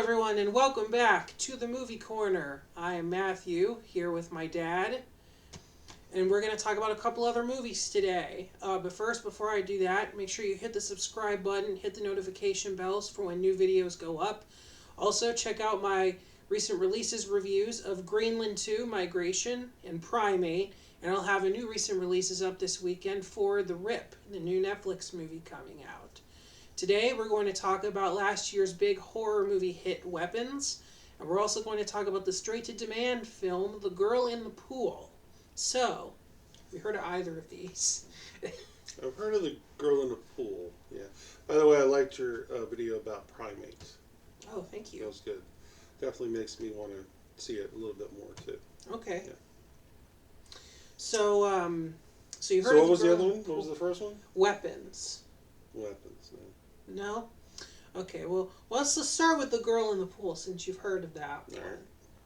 everyone, and welcome back to the Movie Corner. I am Matthew, here with my dad, and we're going to talk about a couple other movies today. But first, before I do that, make sure you hit the subscribe button, hit the notification bells for when new videos go up. Also, check out my recent releases reviews of Greenland 2, Migration, and Primate, and I'll have a new recent releases up this weekend for The Rip, the new Netflix movie coming out. Today we're going to talk about last year's big horror movie hit, Weapons, and we're also going to talk about the straight-to-demand film, The Girl in the Pool. So, have you heard of either of these? I've heard of The Girl in the Pool, yeah. By the way, I liked your video about primates. Oh, thank That you. was good. Definitely makes me want to see it a little bit more, too. Okay. Yeah. So you heard So of what was the Girl other in one? What was the first one? Weapons. Weapons, no. No? Okay, well, let's start with The Girl in the Pool, since you've heard of that one. All right.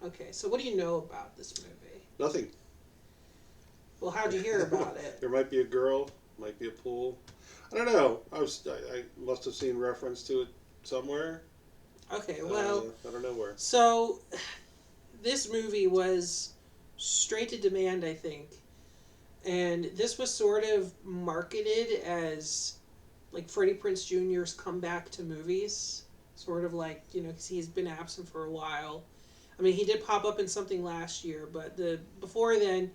Okay, so what do you know about this movie? Nothing. Well, how'd you hear about it? There might be a girl, might be a pool. I don't know. I must have seen reference to it somewhere. Okay, well, I don't know where. so this movie was straight to demand, I think. And this was sort of marketed as like Freddie Prinze Jr.'s comeback to movies. Sort of like, because he's been absent for a while. I mean, he did pop up in something last year, but before then,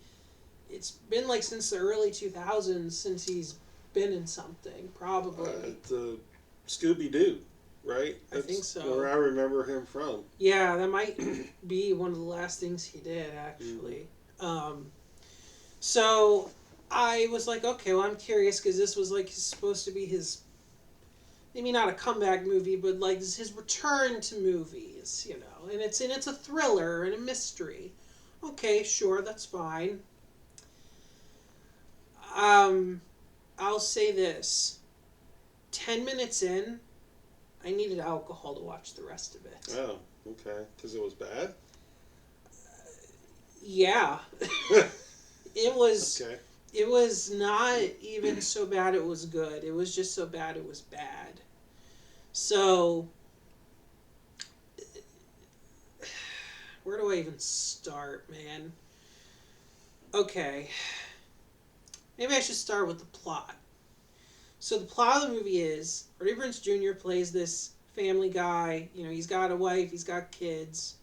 it's been like since the early 2000s since he's been in something, probably. The Scooby-Doo, right? I think so. Where I remember him from. Yeah, that might be one of the last things he did, actually. So I was like, okay, well, I'm curious because this was like supposed to be his, maybe not a comeback movie, but like his return to movies, and it's a thriller and a mystery. Okay, sure, that's fine. I'll say this: 10 minutes in, I needed alcohol to watch the rest of it. Oh, okay, because it was bad. Yeah, it was. Okay. It was not even so bad it was good. It was just so bad it was bad. So, where do I even start, man? Okay. Maybe I should start with the plot. So the plot of the movie is, Freddie Prinze Jr. plays this family guy. He's got a wife, he's got kids,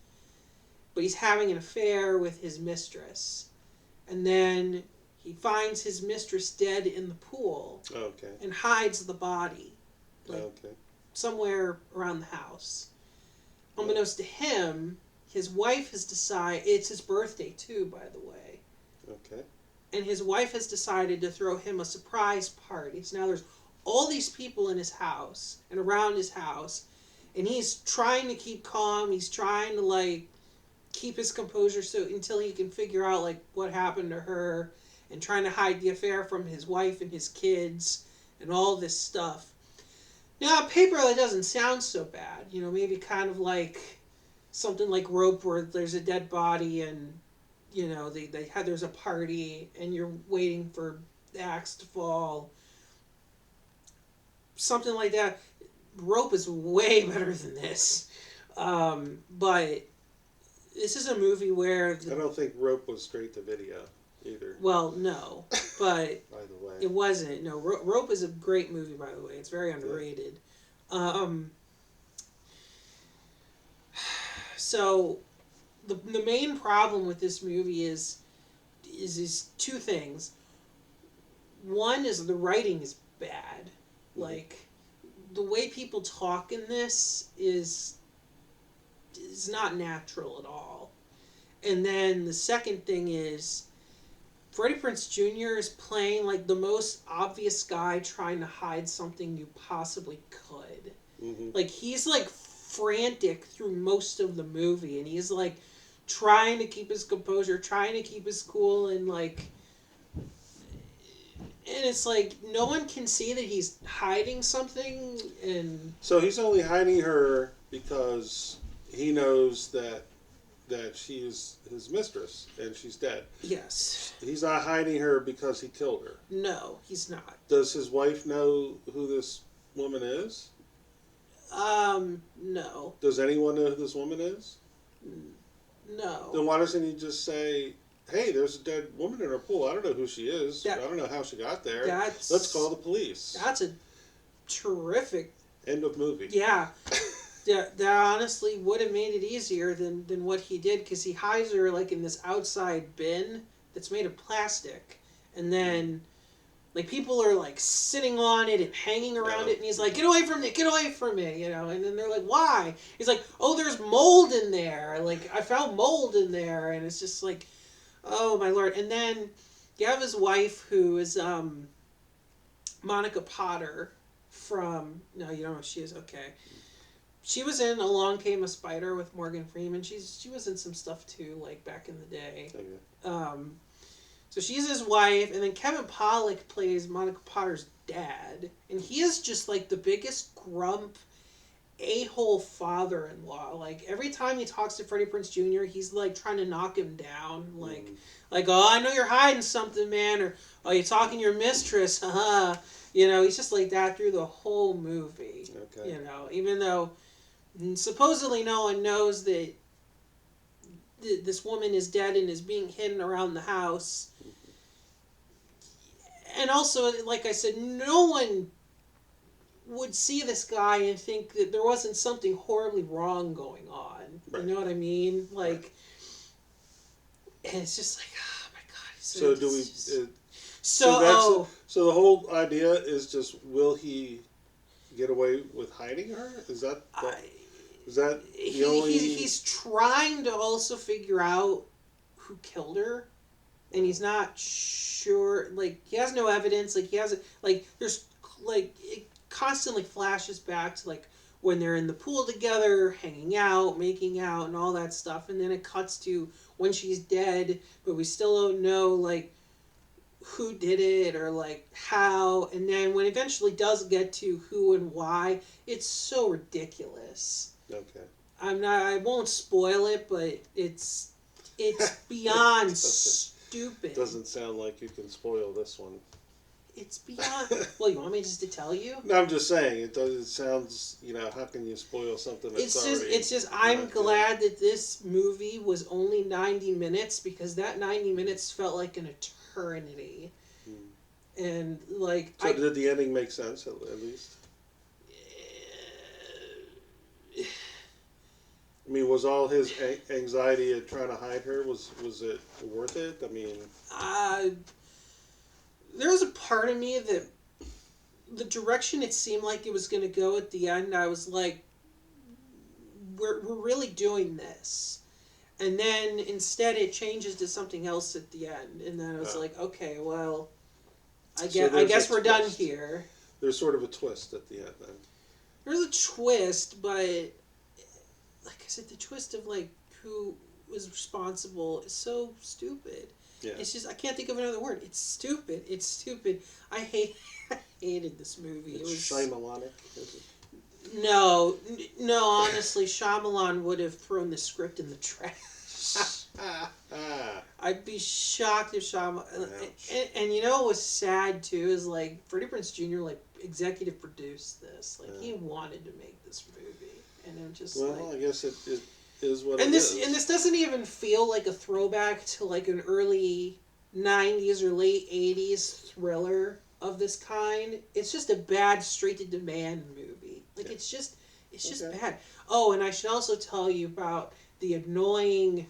but he's having an affair with his mistress. And then he finds his mistress dead in the pool. Okay. And hides the body. Okay. Somewhere around the house. Unbeknownst to him, his wife has decided, it's his birthday too, by the way. Okay. And his wife has decided to throw him a surprise party. So now there's all these people in his house and around his house. And he's trying to keep calm. He's trying to keep his composure until he can figure out what happened to her. And trying to hide the affair from his wife and his kids and all this stuff. Now, on paper, that doesn't sound so bad. Maybe kind of like something like Rope, where there's a dead body and, there's a party and you're waiting for the axe to fall. Something like that. Rope is way better than this. But this is a movie where... I don't think Rope was straight to video either. Well, no, but by the way, it wasn't. No, Rope is a great movie, by the way. It's very underrated. So, the main problem with this movie is two things. One is the writing is bad. The way people talk in this is not natural at all. And then the second thing is, Freddie Prinze Jr. is playing the most obvious guy trying to hide something you possibly could. Mm-hmm. He's frantic through most of the movie, and he's trying to keep his composure, trying to keep his cool, and it's no one can see that he's hiding something. And so he's only hiding her because he knows that she is his mistress and she's dead. Yes. He's not hiding her because he killed her. No, he's not. Does his wife know who this woman is? No. Does anyone know who this woman is? No. Then why doesn't he just say, "Hey, there's a dead woman in our pool. I don't know who she is. I don't know how she got there. Let's call the police." That's a terrific... End of movie. Yeah. That honestly would have made it easier than what he did, because he hides her like in this outside bin that's made of plastic, and then like people are like sitting on it and hanging around it, and he's like, "Get away from it, get away from it," you know, and then they're like, "Why?" He's like, "Oh, there's mold in there, like I found mold in there," and it's just like, oh my lord. And then you have his wife, who is Monica Potter from... No, you don't know who she is. Okay. She was in Along Came a Spider with Morgan Freeman. She was in some stuff too, like back in the day. Okay. So she's his wife, and then Kevin Pollak plays Monica Potter's dad, and he is just like the biggest grump, a-hole father-in-law. Like every time he talks to Freddie Prinze Jr., he's like trying to knock him down, like, "Oh, I know you're hiding something, man," or, "Oh, you're talking to your mistress, haha." You know, he's just like that through the whole movie. Okay. You know, even though supposedly no one knows that this woman is dead and is being hidden around the house. And also, like I said, no one would see this guy and think that there wasn't something horribly wrong going on. Right. You know what I mean? Like, and it's just like, oh my god. So do we? So the whole idea is just, will he get away with hiding her? Is that the only? He's trying to also figure out who killed her, and he's not sure. Like, he has no evidence. Like, he has like there's like it constantly flashes back to like when they're in the pool together, hanging out, making out, and all that stuff, and then it cuts to when she's dead, but we still don't know like who did it or like how. And then when it eventually does get to who and why, it's so ridiculous. Okay. I won't spoil it, but it's beyond stupid. Doesn't sound like you can spoil this one. It's beyond... Well, you want me just to tell you? No, I'm just saying, it sounds, how can you spoil something that's It's just I'm glad that this movie was only 90 minutes, because that 90 minutes felt like an eternity. And like... So did the ending make sense, at least? I mean, was all his anxiety at trying to hide her, was it worth it? I mean... there was a part of me that the direction it seemed like it was going to go at the end, I was like, we're really doing this. And then instead it changes to something else at the end. And then I was like, okay, well, I guess we're done here. There's sort of a twist at the end then. There's a twist, but like I said, the twist of like who was responsible is so stupid. Yeah. It's just, I can't think of another word. It's stupid. It's stupid. I hated this movie. It's Shyamalanic, is it? No, honestly, Shyamalan would have thrown the script in the trash. I'd be shocked if Shyamalan... And you know what was sad, too, is like, Freddie Prinze Jr., like, executive produced this. Like, he wanted to make this movie. And I'm just I guess it is what and it is. And this doesn't even feel like a throwback to like an early 90s or late 80s thriller of this kind. It's just a bad straight-to-demand movie. Like, it's just bad. Oh, and I should also tell you about the annoying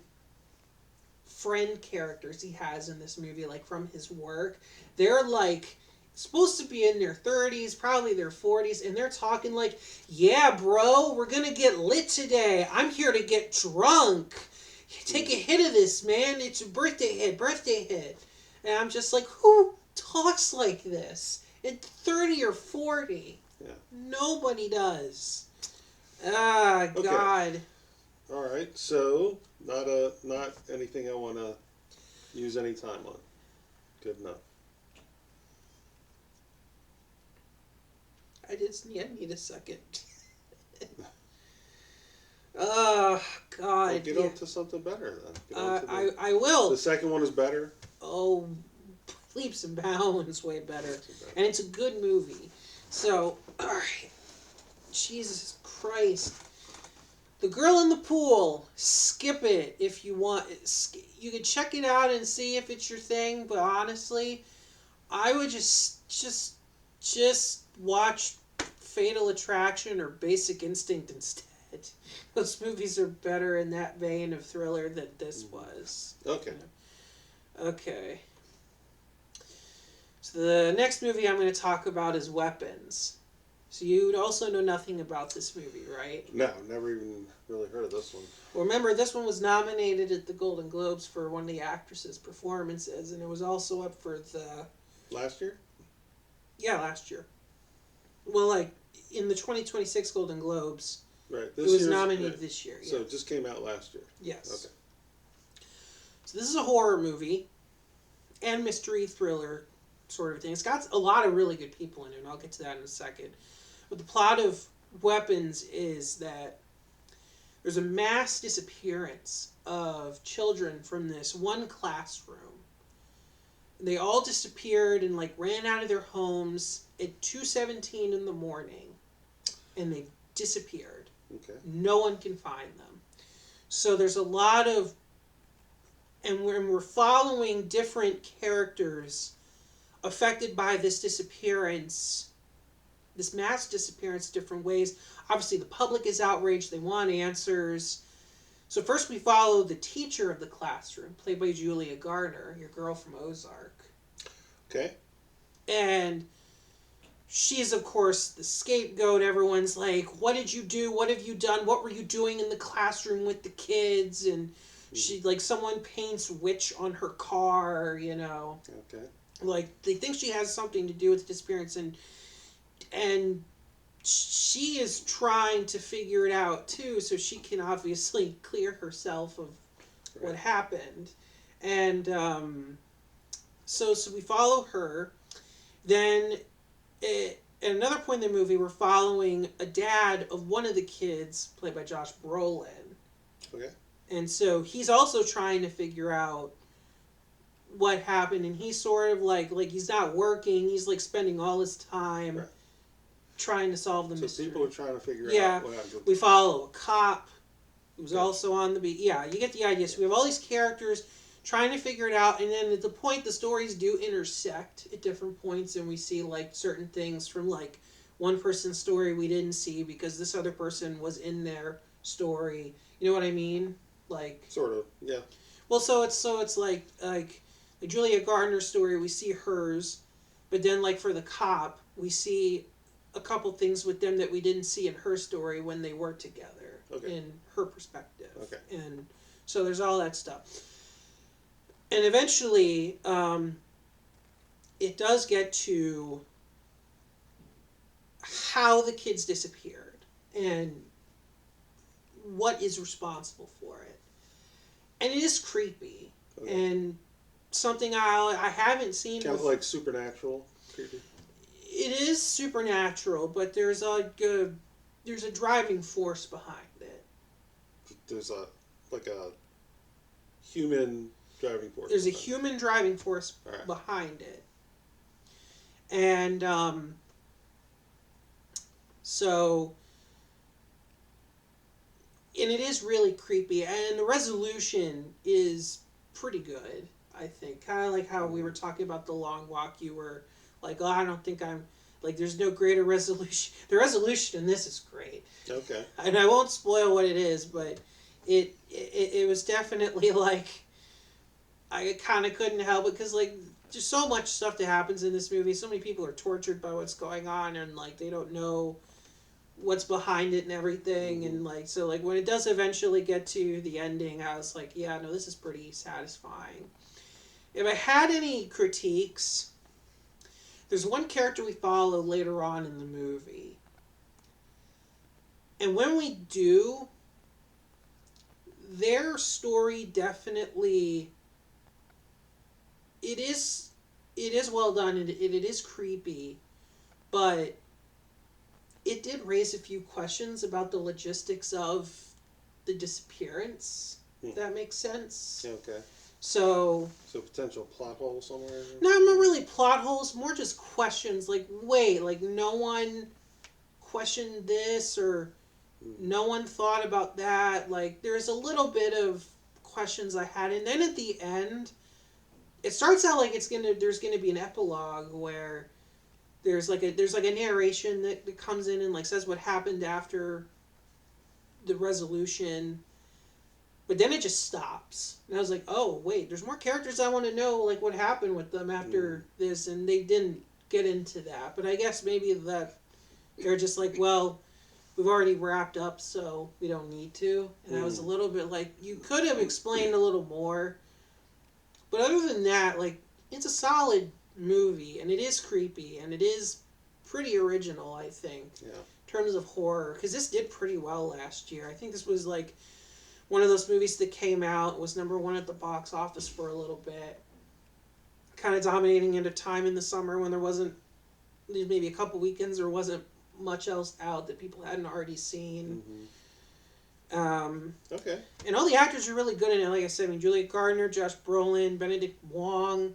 friend characters he has in this movie, like, from his work. They're, like, supposed to be in their 30s, probably their 40s, and they're talking like, "Yeah, bro, we're gonna get lit today. I'm here to get drunk. Take a hit of this, man. It's a birthday hit. And I'm just like, who talks like this at 30 or 40? Yeah. Nobody does. Ah, okay. God. All right, so not anything I want to use any time on. Good enough. I just need a second. Oh, God. Well, get on to something better then. I will. The second one is better? Oh, leaps and bounds way better. And it's a good movie. So, all right. Jesus Christ. The Girl in the Pool. Skip it if you want. You can check it out and see if it's your thing, but honestly, I would just watch Fatal Attraction or Basic Instinct instead. Those movies are better in that vein of thriller than this was. Okay. Okay. So the next movie I'm going to talk about is Weapons. So you also know nothing about this movie, right? No, never even really heard of this one. Well, remember, this one was nominated at the Golden Globes for one of the actresses' performances, and it was also up for the... Last year? Yeah, last year. Well, like, in the 2026 Golden Globes, Right. it was year's- nominated right. this year. Yeah. So it just came out last year. Yes. Okay. So this is a horror movie and mystery thriller sort of thing. It's got a lot of really good people in it, and I'll get to that in a second. But the plot of Weapons is that there's a mass disappearance of children from this one classroom. They all disappeared and like ran out of their homes at 2:17 in the morning, and they disappeared. Okay. No one can find them. So there's a lot of, and we're following different characters affected by this disappearance, this mass disappearance, different ways. Obviously, the public is outraged. They want answers. So first we follow the teacher of the classroom, played by Julia Garner, your girl from Ozark. Okay. And she's, of course, the scapegoat. Everyone's like, what did you do? What have you done? What were you doing in the classroom with the kids? And she, like, someone paints witch on her car, you know. Okay. Like, they think she has something to do with the disappearance, and she is trying to figure it out, too, so she can obviously clear herself of what happened. And so we follow her. Then at another point in the movie, we're following a dad of one of the kids, played by Josh Brolin. Okay. And so he's also trying to figure out what happened, and he's sort of like he's not working. He's like spending all his time trying to solve the mystery. So people are trying to figure out what happened. We follow a cop who's also on the beat. Yeah, you get the idea. So we have all these characters trying to figure it out, and then at the point the stories do intersect at different points, and we see like certain things from like one person's story we didn't see because this other person was in their story. You know what I mean? Like Sort of, yeah. well, so it's like the Julia Gardner story, we see hers, but then like for the cop, we see a couple things with them that we didn't see in her story when they were together in her perspective. Okay. And so there's all that stuff. And eventually, it does get to how the kids disappeared and what is responsible for it. And it is creepy. Okay. And something I haven't seen Kind of before. like supernatural, creepy. It is supernatural, but there's a driving force behind it. There's a human driving force. There's a human driving force behind it. And so, and it is really creepy, and the resolution is pretty good, I think. Kind of like how we were talking about The Long Walk. You were like, oh, I don't think I'm, like, there's no greater resolution. The resolution in this is great. Okay. And I won't spoil what it is, but it was definitely like, I kind of couldn't help it, because, like, there's so much stuff that happens in this movie. So many people are tortured by what's going on, and, like, they don't know what's behind it and everything. And, like, so, like, when it does eventually get to the ending, I was like, yeah, no, this is pretty satisfying. If I had any critiques, there's one character we follow later on in the movie. And when we do, their story definitely, it is well done, and it is creepy, but it did raise a few questions about the logistics of the disappearance, if that makes sense. Okay. So potential plot hole somewhere? no, not really plot holes, more just questions, like, wait, like, no one questioned this, or No one thought about that. Like, there's a little bit of questions I had, and then at the end, it starts out like there's gonna be an epilogue where there's like a narration that comes in and like says what happened after the resolution, but then it just stops. And I was like, oh wait, there's more characters I want to know, like what happened with them after this, and they didn't get into that. But I guess maybe that they're just like, well, we've already wrapped up, so we don't need to. And I was a little bit like, you could have explained a little more. But other than that, like, it's a solid movie, and it is creepy, and it is pretty original, I think, Yeah. in terms of horror. Because this did pretty well last year. I think this was like one of those movies that came out, was number one at the box office for a little bit, kind of dominating at a time in the summer when there's maybe a couple weekends there wasn't much else out that people hadn't already seen. Okay. And all the actors are really good in it. Like I said, I mean, Juliet Gardner, Josh Brolin, Benedict Wong,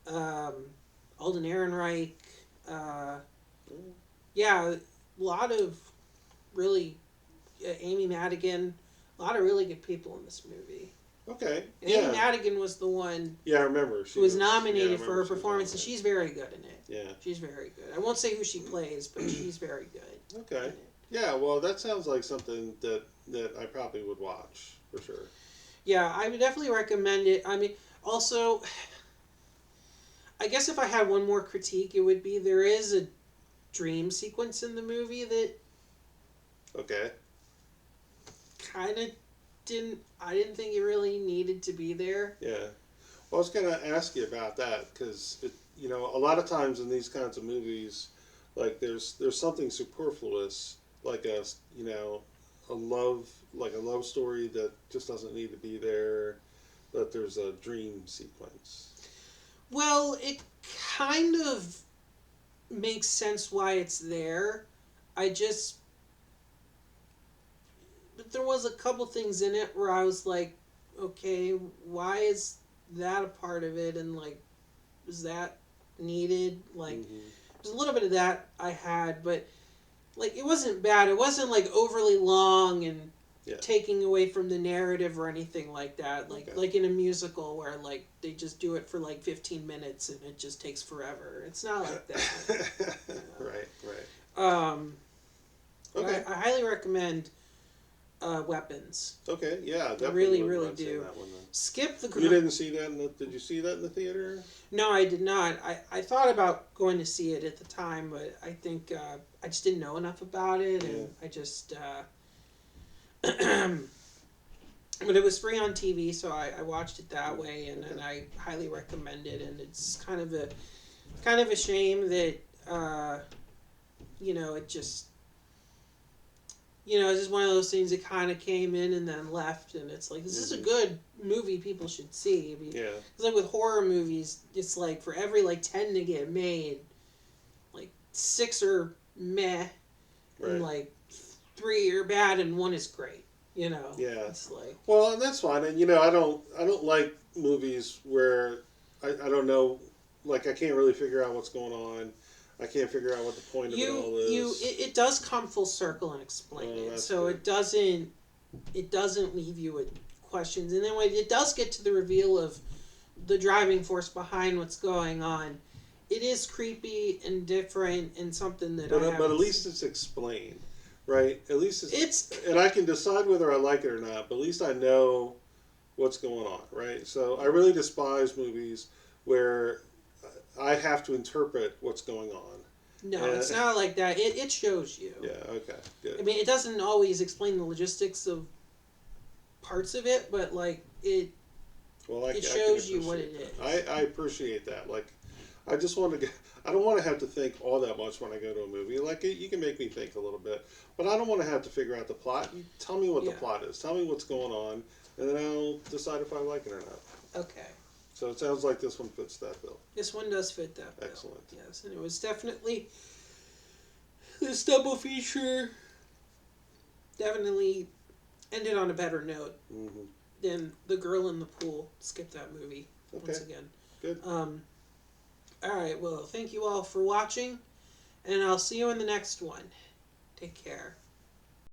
Alden Ehrenreich. Yeah, a lot of really Amy Madigan. A lot of really good people in this movie. Okay. And Amy Madigan was the one Yeah, I remember. who was nominated for her she was performance, and nominated. she's very good in it. Yeah. She's very good. I won't say who she plays, but she's very good. Okay. Yeah, well, that sounds like something that I probably would watch, for sure. Yeah, I would definitely recommend it. I mean, also, I guess if I had one more critique, it would be there is a dream sequence in the movie that Okay. kind of I didn't think it really needed to be there. Yeah. Well, I was going to ask you about that because, a lot of times in these kinds of movies, like there's something superfluous, like a love story that just doesn't need to be there, but there's a dream sequence. Well, it kind of makes sense why it's there. But there was a couple things in it where I was like, okay, why is that a part of it? And like, is that needed? Like, there's a little bit of that I had, but like, it wasn't bad. It wasn't like overly long and taking away from the narrative or anything like that. Like in a musical where like they just do it for like 15 minutes and it just takes forever. It's not like that. Right. Okay. I highly recommend Weapons. Okay. Yeah. I really do. That one, then. Skip the. You didn't see that? Did you see that in the theater? No, I did not. I thought about going to see it at the time, but I think I just didn't know enough about it, and I just. But it was free on TV, so I watched it that way, and I highly recommend it. And it's kind of a shame that it just. It's just one of those things that kind of came in and then left, and it's like, this is a good movie people should see. I mean, Yeah. It's like with horror movies, it's like for every like 10 to get made, like 6 are meh, and like 3 are bad, and 1 is great. Yeah. It's like. Well, and that's fine, and I don't like movies where I don't know, like I can't really figure out what's going on. I can't figure out what the point of it all is. It does come full circle and explain it, so good. it doesn't leave you with questions, and then when it does get to the reveal of the driving force behind what's going on, it is creepy and different and something that but at least it's explained, right? At least it's and I can decide whether I like it or not. But at least I know what's going on, right? So I really despise movies where I have to interpret what's going on. No, it's not like that. It shows you. Yeah, okay, good. I mean, it doesn't always explain the logistics of parts of it, but like it shows you what it is. I appreciate that. Like, I just want to I don't want to have to think all that much when I go to a movie. Like, you can make me think a little bit, but I don't want to have to figure out the plot. You tell me what the plot is. Tell me what's going on, and then I'll decide if I like it or not. Okay. So it sounds like this one fits that bill. This one does fit that bill. Excellent. Yes, and it was definitely this double feature. Definitely ended on a better note than The Girl in the Pool. Skip that movie once again. Good. All right. Well, thank you all for watching, and I'll see you in the next one. Take care.